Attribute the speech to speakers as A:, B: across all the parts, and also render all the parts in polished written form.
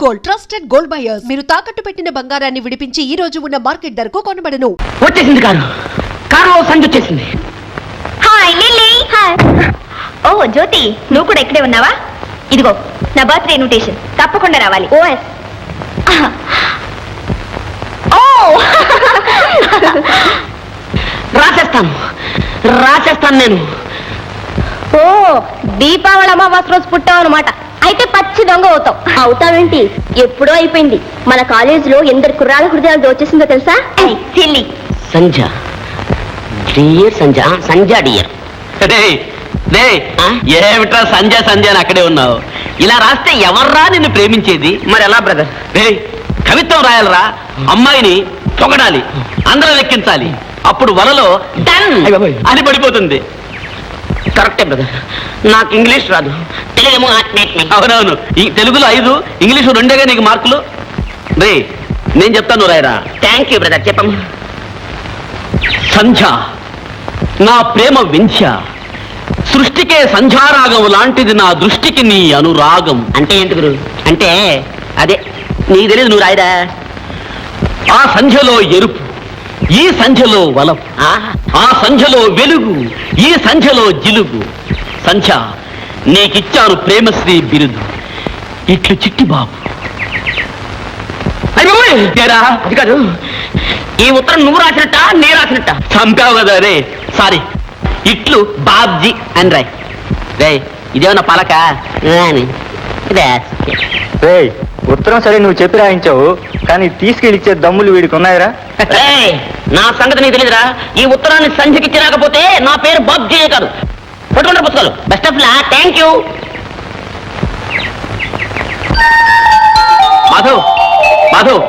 A: Gold trusted gold buyers. మీరు తాకట్టు పెట్టిన బంగారాన్ని విడిపించి ఈ రోజు ఉన్న మార్కెట్ ధరకు కొనబడను.
B: వచ్చేసింది కారులో సంజు వచ్చేసింది.
C: Hi lily. హాయ్. ఓ జ్యోతి, నువ్వు కూడా ఇక్కడే ఉన్నావా? ఇదిగో నా బర్త్డే ఇన్విటేషన్, తప్పకుండా రావాలి. ఓఎస్. ఓ
B: రాసేస్తాను నేను.
C: ఓ దీపావళి అమావాస్య రోజు పుట్టావు అనమాట. అయితే పచ్చి దొంగ అవుతావు. అవుతావేంటి? ఎప్పుడో అయిపోయింది. మన కాలేజీలో ఎందరు కుర్రాల హృదయాలు దోచేసిందో తెలుసా? సిల్లీ.
B: సంజ డియర్, సంజ డియర్.
D: ఏమిట్రా సంజయ్ అని అక్కడే ఉన్నావు? ఇలా రాస్తే ఎవర్రా నిన్ను ప్రేమించేది?
B: మరి ఎలా బ్రదర్?
D: కవిత్వం రాయాలరా, అమ్మాయిని పొగడాలి, అందరూ లెక్కించాలి, అప్పుడు వలలో డన్ అని పడిపోతుంది.
B: కరెక్టే బ్రదర్, నాకు ఇంగ్లీష్ రాదు, తెలుగేమో.
D: అవునవును, తెలుగులో 5, ఇంగ్లీషు 2గా నీకు మార్కులు. రే నేను చెప్తాను, రాయరా.
B: థ్యాంక్ యూ బ్రదర్, చెప్పమ్మా.
D: సంధ్య నా ప్రేమ వింధ్య, సృష్టికే సంధ్యారాగం లాంటిది నా దృష్టికి నీ అనురాగం.
B: అంటే ఏంటి గురు? అంటే అదే నీకు తెలియదు, నువ్వు రాయరా.
D: ఆ సంధ్యలో ఎరుపు, ఈ సంధ్యలో వలపు, ఆ సంధ్యలో వెలుగు, ఈ సంధ్యలో జిలుగు. సంధ్య నీకిచ్చాను ప్రేమశ్రీ బిరుదు, ఇట్లు చిట్టి బాబు.
B: అది కాదు, ఈ ఉత్తరం నువ్వు రాసినట్ట నే రాసినట్ట?
D: చంపావు కదా రే. సారీ, ఇట్లు బాబ్జీ అని రాయ్. రే ఇదేమన్నా పలక?
E: ఉత్తరం సరే నువ్వు చెప్పి రాయించావు, కానీ తీసుకెళ్ళిచ్చే దమ్ములు వీడికి ఉన్నాయరా?
B: నా సంగతి నీకు తెలియదురా. ఈ ఉత్తరాన్ని సంధ్యకిచ్చి రాకపోతే నా పేరు బాబ్జీ కాదు. పట్టుకుంటారు పుస్తకాలు. Best of law. Thank you.
D: Madhav,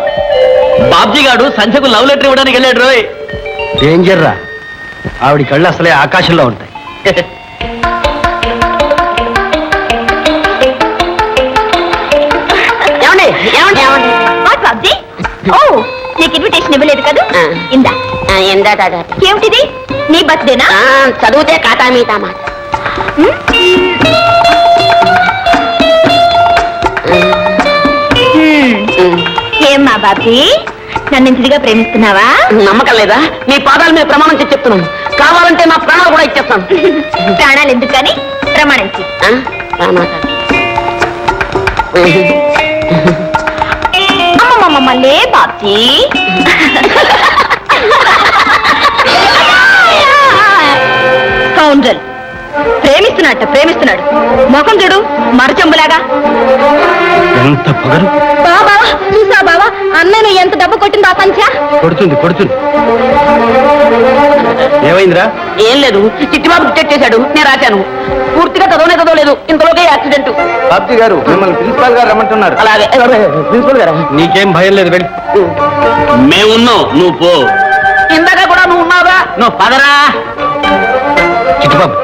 D: Babji గారు సంధ్యకు లవ్ లెటర్ ఇవ్వడానికి వెళ్ళాడు రోయ్.
E: డేంజర్ రా, ఆవిడ కళ్ళు అసలే ఆకాశంలో ఉంటాయి.
C: బాబ్జీ, ఓ నీకు ఇన్విటేషన్ ఇవ్వలేదు కదా? ఇందా. ఏమిటిది? నీ బర్త్డేనా?
B: చదివితే కాటా మీతామా.
C: ఏమ్మా బాబ్జీ, నన్ను ఇంటిగా ప్రేమిస్తున్నావా?
B: నమ్మకం లేదా? నీ పాదాల మీద ప్రమాణం చేసి చెప్తున్నాను. కావాలంటే నా ప్రాణాలు కూడా ఇచ్చేస్తాను.
C: ప్రాణాలు ఎందుకని ప్రమాణించి. అమ్మమ్మమ్మలే బాబ్జీ. కౌండ్రల్ ప్రేమిస్తున్నాడు. ముఖం చూడు, మరచెంబులాగా.
E: ఎంత పొగరు!
C: బాబా చూసా బావా, అన్నను ఎంత దెబ్బ కొట్టిందో ఆ పంచ.
E: కొడుతుంది. ఏమైందిరా?
B: ఏం లేదు, చిట్టిబాబు డిక్టేట్ చేశాడు, నేను రాశాను. పూర్తిగా చదవలేదు, ఇంతలోకే యాక్సిడెంట్.
E: బాబ్జీ గారు మిమ్మల్ని ప్రిన్సిపాల్ గారు రమ్మంటున్నారు.
B: అలాగే ప్రిన్సిపల్ గారు.
E: నీకేం భయం లేదు, వెళ్ళి.
D: మేమున్నావు, నువ్వు పో.
B: ఇందాక కూడా నువ్వు ఉన్నావా?
D: నువ్వు పదరా.
E: చిట్టుబాబు,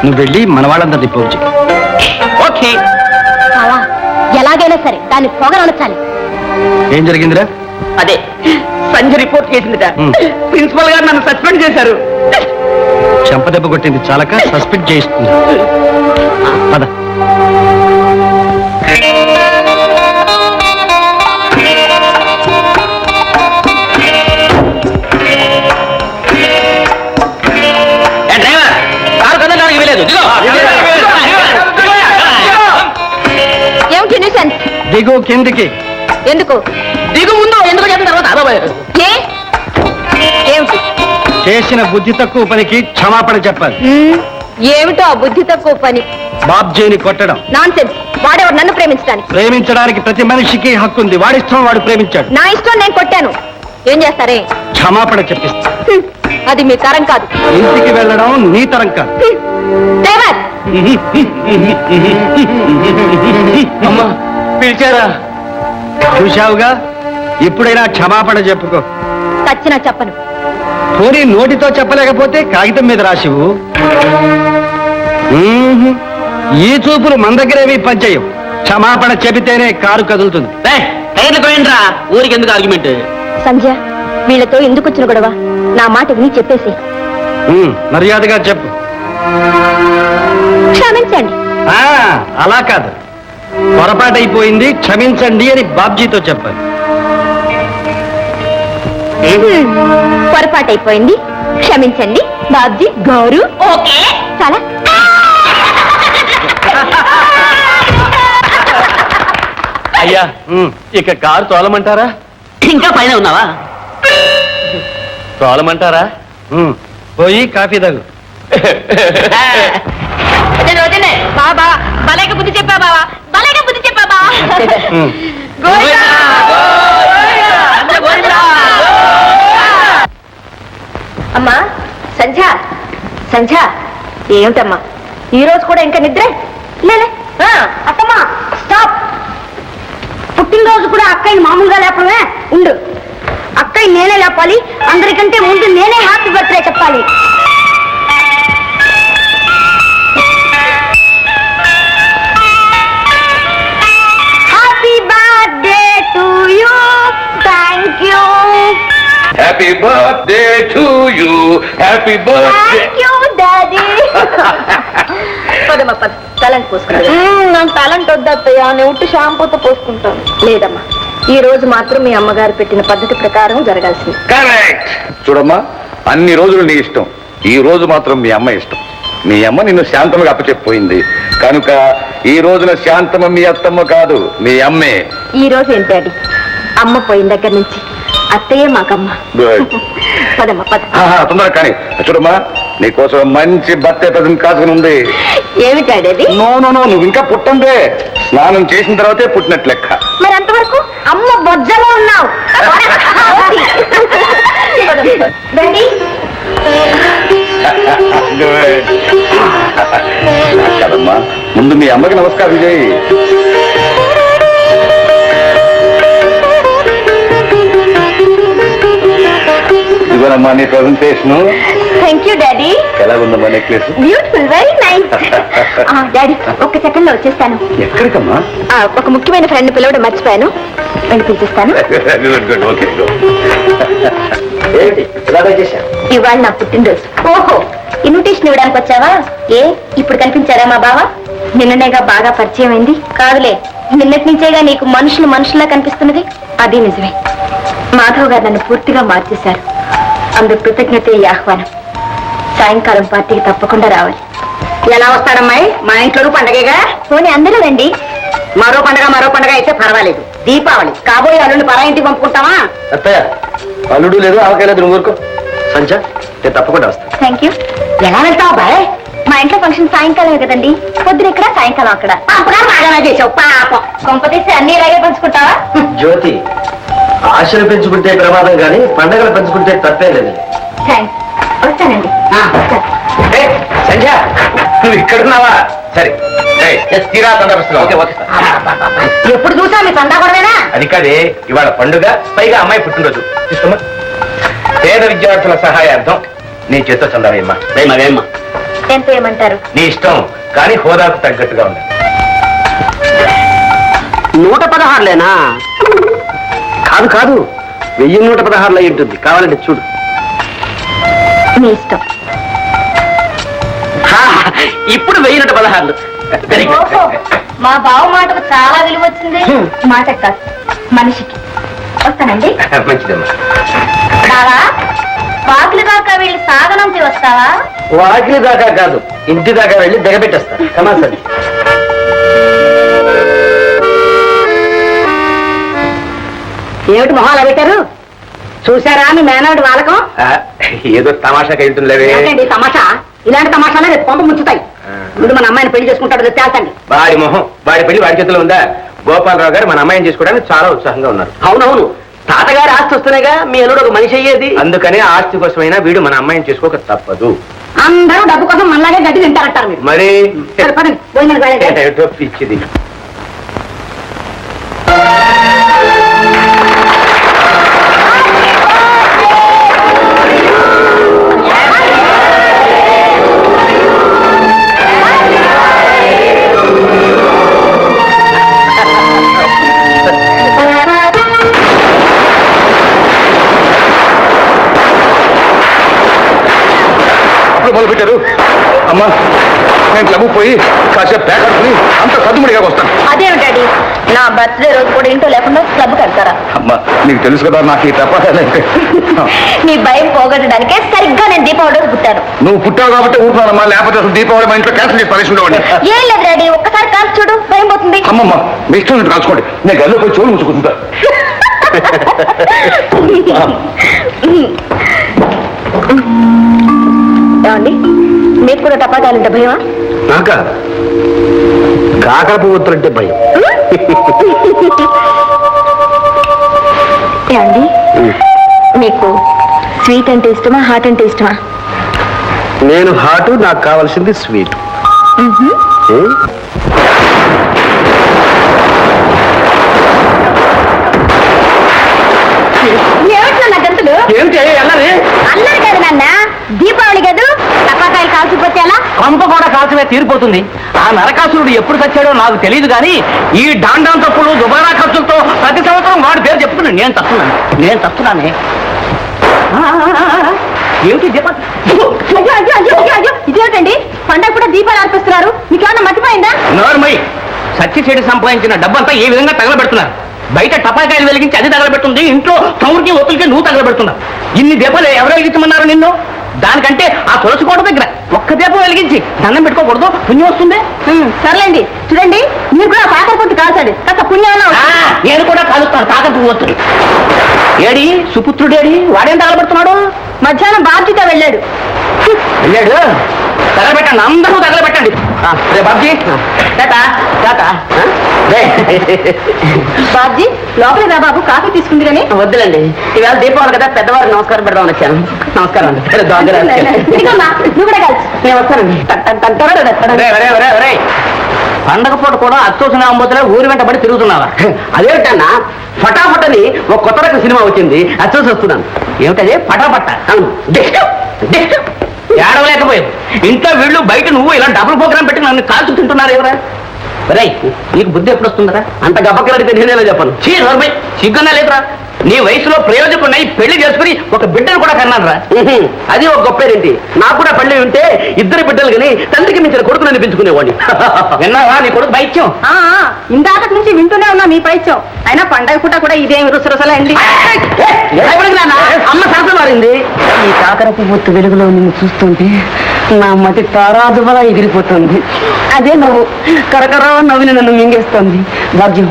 E: నువ్వు వెళ్ళి మన వాళ్ళందరినీ పోవచ్చు.
D: ఓకే.
C: ఎలాగైనా సరే దాన్ని పొగరనొచ్చాలి.
E: ఏం జరిగిందిరా?
B: అదే సంజయ్ రిపోర్ట్ చేసిందిట. ప్రిన్సిపల్ గారు నన్ను సస్పెండ్ చేశారు.
E: చెంపదెబ్బ కొట్టింది చాలక సస్పెండ్ చేయిస్తుంది. పద.
D: డ్రైవర్, కారు కదలడానికి వెళ్ళలేదు.
C: ఏమిటి న్యూసెన్స్?
E: దిగు కిందికి.
C: ఎందుకు?
B: దిగు ముందు, ఎందుకు చెప్పిన తర్వాత
C: ఏమిటి?
E: చేసిన బుద్ధి తక్కువ పనికి క్షమాపణ చెప్పాలి.
C: ఏమిటో ఆ బుద్ధి తక్కువ పని?
E: బాబ్జీని కొట్టడం.
C: నాన్సెన్స్. వాడెవడు నన్ను ప్రేమించడానికి?
E: ప్రేమించడానికి ప్రతి మనిషికి హక్కు ఉంది. వాడిష్టం వాడు ప్రేమించాడు.
C: నా ఇష్టం నేను కొట్టాను. ఏం చేస్తారే?
E: క్షమాపణ చెప్పిస్తా.
C: అది మీ తరం కాదు.
E: ఇంటికి వెళ్ళడం నీ తరం కాదు. అమ్మా పిలిచారా? చూశావుగా, ఇప్పుడైనా క్షమాపణ చెప్పుకో.
C: చచ్చినా చెప్పను.
E: పోనీ నోటితో చెప్పలేకపోతే కాగితం మీద రాసివు. ఈ చూపులు మన దగ్గరేవి పనిచేయవు. క్షమాపణ చెబితేనే కారు కదులుతుంది.
D: పోయిండ్రా, ఊరికి ఎందుకు ఆర్గ్యుమెంట్?
C: సంధ్య, వీళ్ళతో ఎందుకు వచ్చిన గొడవ? నా మాట విని చెప్పేసి.
E: మర్యాదగా చెప్పు.
C: క్షమించండి.
E: అలా కాదు, పొరపాటైపోయింది క్షమించండి అని బాబ్జీతో చెప్పాలి.
C: పొరపాటైపోయింది క్షమించండి బాబ్జీ గారు. ఓకే చాలా.
D: అయ్యా ఇక కారు తోలమంటారా?
B: ఇంకా పైన ఉన్నావా?
D: తోలమంటారా?
E: పోయి కాఫీ తాగు.
C: బాబా భలేగా బుద్ధి చెప్పా బావా, భలేగా బుద్ధి చెప్పా బావా. అమ్మా సంధ్య, సంధ్య ఏమిటమ్మా ఈ రోజు కూడా ఇంకా నిద్రే? లేలే అత్తమ్మా స్టాప్. పుట్టినరోజు కూడా అక్కయ్య మామూలుగా లేపడమే. ఉండు, అక్కయ్య నేనే లేపాలి, అందరికంటే ముందు నేనే హ్యాపీ బర్త్డే చెప్పాలి. Happy birthday to you. Thank you.
F: Happy birthday to you. Happy birthday.
C: Thank you daddy. పదమ్మా పద, తలంటి పోసుకుంటా. నాకు తలంటి వద్దత్తయ్యా, నేను ఉట్టి షాంపూతో పోసుకుంటాను. లేదమ్మా, ఈ రోజు మాత్రం మీ అమ్మగారు పెట్టిన పద్ధతి ప్రకారం జరగాల్సింది.
F: Correct. చూడమ్మా, అన్ని రోజులు నీ ఇష్టం, ఈ రోజు మాత్రం మీ అమ్మ ఇష్టం. మీ అమ్మ నిన్ను శాంతమ్మగా అప్పచెప్పిపోయింది కనుక ఈ రోజున శాంతమ్మ మీ అత్తమ్మ కాదు, మీ అమ్మే.
C: ఈ రోజు ఏంటి డాడీ, అమ్మ పోయిన దగ్గర నుంచి అత్తయ్యే మాకమ్మ.
F: Good.
C: పదమ్మా పద.
F: తొందరగా కానీ చూడమ్మా, నీకోసం మంచి బర్త్డే ప్రజెంట్ కాసుకుని ఉంది.
C: ఏమి డాడీ అది?
F: నో నో నో, నువ్వు ఇంకా పుట్టందే. స్నానం చేసిన తర్వాతే పుట్టినట్లు లెక్క.
C: మరి అంతవరకు అమ్మ బొజ్జలో ఉన్నావు. డాడీ
F: కదమ్మా, ముందు మీ అమ్మకి నమస్కారం చేయి. ఇదిగోనమ్మా నీ ప్రజెంటేషన్.
C: Thank you daddy.
F: ఎలా ఉందమ్మా necklace?
C: Beautiful, very nice. Daddy ఒక్క సెకండ్ లో వచ్చేస్తాను.
F: ఎక్కడికమ్మా?
C: ఒక ముఖ్యమైన ఫ్రెండ్ పిలవడం మర్చిపోయాను, వెళ్ళి పిలిపిస్తాను.
F: Good good, okay.
C: ఇవాళ నా పుట్టినరోజు. ఓహో, ఇన్విటేషన్ ఇవ్వడానికి వచ్చావా? ఏ ఇప్పుడు కనిపించారా మా బావ? నిన్ననేగా బాగా పరిచయం అయింది. కాదులే, నిన్నటి నుంచేగా నీకు మనుషులు మనుషుల్లా కనిపిస్తున్నది. అది నిజమే. మాధవ్ గారు నన్ను పూర్తిగా మార్చేశారు. అందుకు కృతజ్ఞత ఈ ఆహ్వానం. సాయంకాలం పార్టీకి తప్పకుండా రావాలి.
B: ఎలా వస్తాడమ్మాయి? మా ఇంట్లో పండగగా.
C: పోనీ అందరూ రండి.
B: మరో పండగ అయితే పర్వాలేదు. దీపావళి కాబోయే అల్లుడిని పరా ఇంటికి పంపుకుంటావా?
E: అత్తయ్య, అల్లుడు లేదు ఆవకాయ లేదు, నువ్వు ఊరుకో. సంచ, నేను తప్పకుండా వస్తాను.
C: Thank you.
B: ఎలా వెళ్తావు బాయ్?
C: మా ఇంట్లో ఫంక్షన్ సాయంకాలమే కదండి. పొద్దున ఇక్కడ, సాయంకాలం అక్కడ.
B: బాగా చేసావు పాపం.
C: కొంపతీసి అన్ని ఇలాగే పంచుకుంటావా?
E: జ్యోతి, ఆశలు పెంచుకుంటే ప్రమాదం కానీ పండగలు పెంచుకుంటే తప్పే లేదు.
C: థ్యాంక్స్. వస్తానండి.
F: సంధ్య, నువ్వు ఇక్కడున్నావా? సరే తీరా తొందరగా.
B: ఎప్పుడు చూసా మీ సందా గొడవేనా?
F: అది కాదే, ఇవాళ పండుగ, పైగా అమ్మాయి పుట్టినరోజు. చూసుకోమ్మా, పేద విద్యార్థుల సహాయార్థం నీ చేత్తో చందావేమ్మా.
B: మరేమ్మా
C: ఎంత ఏమంటారు?
F: నీ ఇష్టం, కానీ హోదాకు తగ్గట్టుగా ఉంది.
B: 116లేనా?
E: కాదు కాదు, 1116 అయి ఉంటుంది. కావాలంటే చూడు.
C: మీ ఇష్టం.
B: ఇప్పుడు 1116.
C: ఓహో, మా బావ మాటకు చాలా విలువ వచ్చింది. మాట కాదు, మనిషికి. వస్తానండి.
F: మంచిదమ్మా.
C: బావా, వాకిలి దాకా వెళ్ళి సాగనంపి వస్తావా?
E: వాకిలి దాకా కాదు, ఇంటి దాకా వెళ్ళి దిగబెట్టేస్తా. కమాసరి
B: ఏమిటి మొహాలు పెట్టారు? చూసారా మీ మేనవాడి వాళ్ళకం?
F: ఏదో తమాషాకి వెళ్తుందిలేవే.
B: ఏంటండి తమాషా? ఇలాంటి తమాషాలే రేపు పంప ముంచుతాయి. ముందు మన అమ్మాయిని పెళ్లి చేసుకుంటాడు తేల్చండి.
F: వాడి మొహం, వాడి పెళ్లి వాడి చేతిలో ఉందా? గోపాలరావు గారు మన అమ్మాయిని చేసుకోవడానికి చాలా ఉత్సాహంగా ఉన్నారు.
B: అవునవును, తాతగారి ఆస్తి వస్తున్నాయిగా మీ అల్లుడు ఒక మనిషి అయ్యేది.
F: అందుకనే ఆస్తి కోసమైనా వీడు మన అమ్మాయిని చేసుకోక తప్పదు.
B: అందరూ డబ్బు కోసం మనలాగే గడ్డి తింటారంటారు మీరు.
F: మరి
B: సరే, పదండి, భోజనానికి వెళ్ళండి.
F: ఏమిటో పిచ్చిది. మొదలు పెట్టారు. అమ్మా, నేను క్లబ్ పోయి కాసేపు ప్యాక్ ఆడుకుని అంత సద్దుముడిగా వస్తాను.
C: అదేమిటండి డాడీ నా బర్త్డే రోజు కూడా ఇంట్లో లేకుండా క్లబ్కి వెళ్తారా?
F: అమ్మా నీకు తెలుసు కదా నాకు ఈ తప్పదంటే.
C: నీ భయం పోగొట్టడానికే సరిగ్గా నేను దీపావళి రోజు పుట్టాను.
F: నువ్వు పుట్టావు కాబట్టి ఊరుకున్నానమ్మా, లేకపోతే అసలు దీపావళి మా ఇంట్లో క్యాన్సిల్ చేసి పరిస్థితి ఉండేవాడిని.
C: ఏం లేదు డాడీ, ఒక్కసారి కాల్చి చూడు, భయం పోతుంది.
F: అమ్మమ్మ మీ ఇష్టం నుండి కాల్చుకోండి, నేను గదిలో పోయి చెవులు ముచ్చుకుంటా.
C: ఏమండి, మీకు కూడా టపాకాయలంటే భయమా?
E: నాక కాకర పువ్వుతులంటే భయం.
C: ఏమండి, మీకు స్వీట్ అంటే ఇష్టమా, హాట్ అంటే ఇష్టమా?
E: నేను హాటు, నాకు కావాల్సింది స్వీట్.
C: ఏమిటి నా గంతులు?
E: ఏమిటి అల్లరి?
C: అల్లరి కదా నాన్న, దీపావళి కదా, టపాకాయలు కాల్చిపోతే ఎలా?
D: కొంప కూడా కాల్చమే తీరిపోతుంది. ఆ నరకాసురుడు ఎప్పుడు చచ్చాడో నాకు తెలియదు కానీ ఈ డాండాం తప్పులు దుబారా ఖర్చులతో ప్రతి సంవత్సరం వాడి పేరు చెప్తున్నాను. నేను తస్తున్నానే. ఏమిటి దీపం?
C: అయ్యో అయ్యో అయ్యో అయ్యో అయ్యో, ఇదేమిటండి పండగ కూడా దీపాలు అర్పిస్తున్నారు? మీకు ఏమన్నా మర్చిపోయిందా?
D: నోర్మై, సచ్చి చెడి సంపాదించిన డబ్బంతా ఏ విధంగా తగలబెడుతున్నారు? బయట టపాకాయలు వెలిగించి అది తగలబెట్టుంది, ఇంట్లో చౌరికి ఒత్తులకి నువ్వు తగలబెడుతున్నావు. ఇన్ని దీపాలు ఎవరు వెలిగించమన్నారు నిన్ను? దానికంటే ఆ తులసి కోట దగ్గర ఒక్క దీపం వెలిగించి దండం పెట్టుకోకూడదు, పుణ్యం వస్తుంది.
C: సర్లేండి, చూడండి మీరు కూడా కాకర పొట్టు కాల్చండి, కాస్త పుణ్యం.
D: నేను కూడా కాలుస్తాను కాకర పువ్వు వస్తుంది. ఏడి సుపుత్రుడేడి, వాడేం తగలబెడుతున్నాడు?
C: మధ్యాహ్నం బాధ్యత వెళ్ళాడు.
D: వెళ్ళాడు, తగలబెట్టండి, అందరూ తగలబెట్టండి. రే బాబ్జీ,
C: బాబ్జీ లోపల రా బాబు, కాఫీ తీసుకుంది కానీ.
D: వద్దులండి, ఇవాళ దీపావళి కదా, పెద్దవారు నమస్కారం పెడదామని వచ్చాను. నమస్కారం అండి.
C: నువ్వు కూడా కాల్చు.
D: నేను వస్తానండి. పండగ పూట కూడా అచ్చోసిన అమ్మతులే ఊరి వెంటబడి తిరుగుతున్నావా? అదేమిటన్నా, ఫటాఫట్ అని ఒక కొత్త రకం సినిమా వచ్చింది, అచ్చోసి వస్తున్నాను. ఏమిటది? ఫటాఫట్ ఏడవలేకపోయావు. ఇంట్లో వీళ్ళు, బయట నువ్వు ఇలా డబుల్ ప్రోగ్రామ్ పెట్టి నన్ను కాల్చు తింటున్నారు ఎవరా? రై, నీకు బుద్ధి ఎప్పుడు వస్తుందరా? అంత గబ్బకలడితే నేనేలా చెప్పను. సిగ్గున్నా లేదురా? నీ వయసులో ప్రయోజకున్నాయి, పెళ్లి చేసుకుని ఒక బిడ్డను కూడా కన్నాను రా. అది ఒక గొప్పేంటి. నాకు కూడా పెళ్లి ఉంటే ఇద్దరు బిడ్డలు కానీ తండ్రికి మించిన కొడుకుని అనిపించుకునేవాడిని. విన్నావా నీ కొడుకు పైత్యం?
C: ఇందాక నుంచి వింటూనే ఉన్నా మీ పైత్యం. అయినా పండగ పూట కూడా ఇదేమి రుసరుసలండి.
D: అమ్మ శాస్త్రం మారింది. ఈ కాకర పువ్వు వెలుగులో నిన్ను చూస్తుంటే నా మతి తారాదువలా ఎగిరిపోతుంది. అదే నవ్వు కరకరా నవ్విని నన్ను మింగేస్తుంది. భాగ్యం,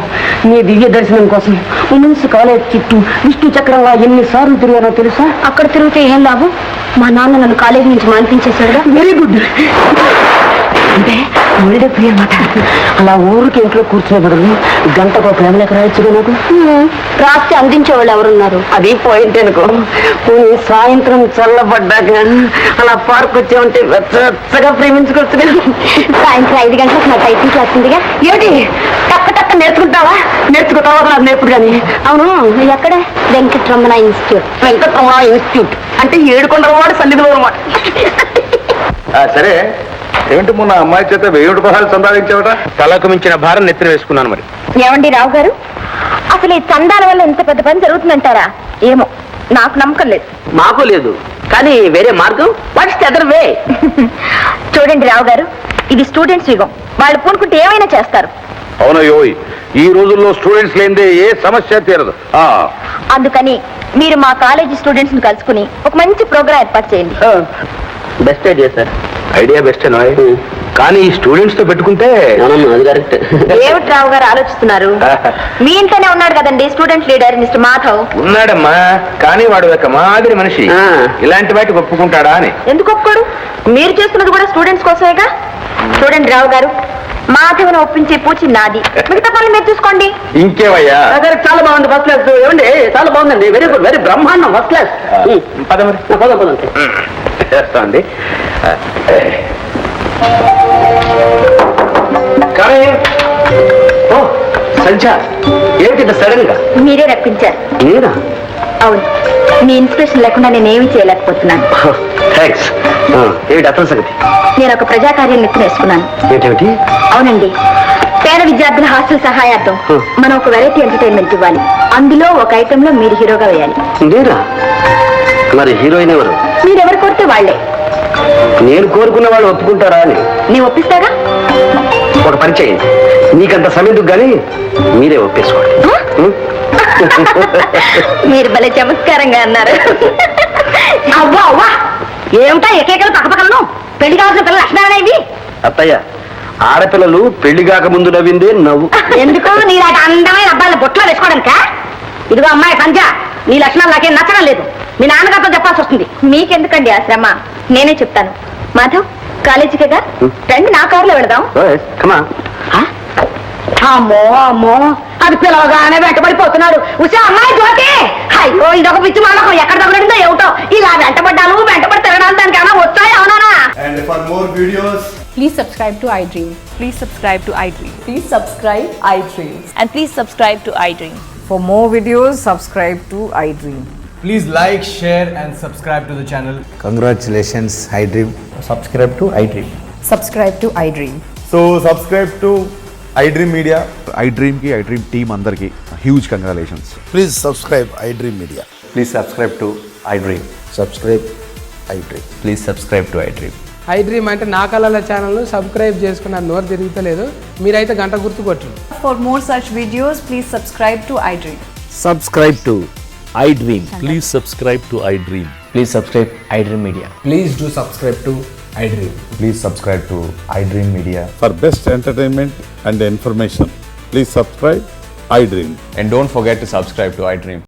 D: నీ దివ్య దర్శనం కోసం ఉమెన్స్ కాలేజ్ చుట్టూ విష్ణు చక్రంగా ఎన్నిసార్లు తిరిగానో తెలుసా?
C: అక్కడ తిరిగితే ఏం లాభం? మా నాన్న నన్ను కాలేజీ నుంచి మానిపించేశాడుగా.
D: Very good. అంటే ముడిడెప్పి అన్నమాట. అలా ఊరికి ఇంట్లో కూర్చునే బదులు గంటకు ప్రేమ లేఖ రాయొచ్చుగా నాకు.
C: రాస్తే అందించేవాళ్ళు ఎవరున్నారు?
D: అది పాయింట్ అనుకో. సాయంత్రం చల్లబడ్డాక అలా పార్క్ వచ్చామంటే వెచ్చగా ప్రేమించుకొచ్చుగా.
C: సాయంత్రం 5 గంటలకు నా టైపింగ్ క్లాస్ ఉందిగా.
D: ఏమిటి టక్క టక్క నేర్చుకుంటావా? నేర్చుకుంటావా? నాకు నేర్పుడు కానీ.
C: అవును, ఎక్కడ? వెంకటరమణ ఇన్స్టిట్యూట్.
D: వెంకటరమణ ఇన్స్టిట్యూట్ అంటే ఏడుకొండలవాడు సన్నిధిలో అన్నమాట.
F: సరే, ఏమిటి మొన్న అమ్మాయి చేత 1000 రూపాయలు సంపాదించావట?
E: తలకు మించిన భారం నెత్తిన వేసుకున్నాను. మరి
C: ఏమండి రావు గారు, అసలు ఈ చందాల వల్ల ఎంత పెద్ద పని జరుగుతుందంటారా? ఏమో, నాకు నమ్మకం లేదు.
D: మాకు లేదు, కానీ వేరే మార్గం. What's the other way?
C: చూడండి రావు గారు, ఇది స్టూడెంట్స్ యుగం. వాళ్ళు పూనుకుంటే ఏమైనా చేస్తారు.
F: అవునయ్యో, ఈ రోజుల్లో స్టూడెంట్స్ లేనిదే ఏ సమస్య తీరదు.
C: అందుకని మీరు మా కాలేజీ స్టూడెంట్స్ ని కలుసుకుని ఒక మంచి ప్రోగ్రాం ఏర్పాటు చేయండి.
D: Best idea sir.
E: Idea best కానీ ఈ స్టూడెంట్స్ తో పెట్టుకుంటే
D: అది కరెక్ట్.
C: ఏమిటి రావు గారు ఆలోచిస్తున్నారు? మీ ఇంట్లోనే ఉన్నాడు కదండి స్టూడెంట్ లీడర్ మిస్టర్ మాధవ్.
E: ఉన్నాడమ్మా, కానీ వాడు ఒక మాదిరి మనిషి. ఇలాంటి వాటికి ఒప్పుకుంటాడా అని.
C: ఎందుకు ఒప్పుకోడు? మీరు చేస్తున్నది కూడా స్టూడెంట్స్ కోసమేగా. చూడండి రావు గారు, మాధవ్ను ఒప్పించే పూచి నాది, మిగతా పనులు మీరు చూసుకోండి.
F: ఇంకేవయ్యా?
D: చాలా బాగుంది, ఫస్ట్ క్లాస్. ఏమండి, చాలా బాగుందండి. వెరీ గుడ్, వెరీ బ్రహ్మాండం, ఫస్ట్ క్లాస్. పదం
E: చేస్తా అండి. కానీ సంచ ఏమిటి సడన్ గా?
C: మీరే రప్పించారు.
E: నేనా?
C: అవును, మీ ఇన్స్పిరేషన్ లేకుండా నేనేమీ చేయలేకపోతున్నాను.
E: థ్యాంక్స్. ఏమిటి అతని సంగతి?
C: నేను ఒక ప్రజాకార్యం నెత్తినేసుకున్నాను.
E: ఏంటి?
C: అవునండి, పేద విద్యార్థుల హాస్టల్ సహాయార్థం మనం ఒక వెరైటీ ఎంటర్టైన్మెంట్ ఇవ్వాలి. అందులో ఒక ఐటమ్ లో మీరు హీరోగా వేయాలి.
E: నేనా? మరి హీరోయిన్ ఎవరు?
C: మీరెవరు కోరితే వాళ్లే.
E: నేను కోరుకున్న వాళ్ళు ఒప్పుకుంటారా అని?
C: నేను ఒప్పిస్తాగా.
E: ఒక పని చేయండి, నీకంత సమయం కానీ మీరే ఒప్పేసుకోండి.
C: మీరు భలే చమత్కారంగా అన్నారు. అవ్వా అవ్వా ఏమిటా ఎకేకలు పక్కపక్కలను పెళ్లి కావాల్సిన పిల్లలు లక్షణాలు ఇవి.
E: అత్తయ్య, ఆడపిల్లలు పెళ్లి కాక ముందు నవ్విందే నవ్వు.
C: ఎందుకు నీలాంటి అందమైన అబ్బాయిని బొట్లో వేసుకోవడానిక? ఇదిగో అమ్మాయి సంజ, నీ లక్షణాలు నాకేం నచ్చడం లేదు. మీ నాన్నగారితో చెప్పాల్సి వస్తుంది. మీకెందుకండి ఆ శ్రమ, నేనే చెప్తాను. మాధవ్ కాలేజీకేగా రండి, నా కారులో వెళదాం.
E: కమా.
C: అమ్మో అమ్మో అది పిలవగానే వెంటబడిపోతున్నాడు. ఉసే అమ్మాయి జ్యోతి, అయ్యో ఇదొక పిచ్చి మానకం, ఎక్కడ తగ్గడిందో ఏమిటో. ఇలా వెంటబడ్డాను, వెంటబడి తిరగడాలు దానికి ఏమైనా వచ్చాయి అవునా?
G: And for more videos,
H: Please subscribe to iDream. Please subscribe to iDream.
I: Please subscribe iDream.
H: And please subscribe to iDream.
I: For more videos, subscribe to iDream.
G: please like, share and subscribe to the channel.
J: Congratulations, iDream. Subscribe to iDream.
I: Subscribe to iDream.
G: So subscribe to iDream Media.
F: iDream team అందరికి huge congratulations.
J: Please subscribe iDream Media.
E: Please subscribe to iDream.
J: Subscribe iDream.
E: Please subscribe to iDream.
K: iDream అంటే నా కళల ఛానల్ను subscribe చేసుకున్న నోరు తిరుగుతలేదు. మీరైతే గంట గుర్తు కొట్టండి.
I: For more such videos, please subscribe to iDream.
J: Subscribe to iDream.
L: Please subscribe to iDream.
E: Please subscribe iDream Media.
G: Please do subscribe to iDream.
J: Please subscribe to iDream Media.
F: For best entertainment and information please subscribe iDream.
L: And don't forget to subscribe to iDream.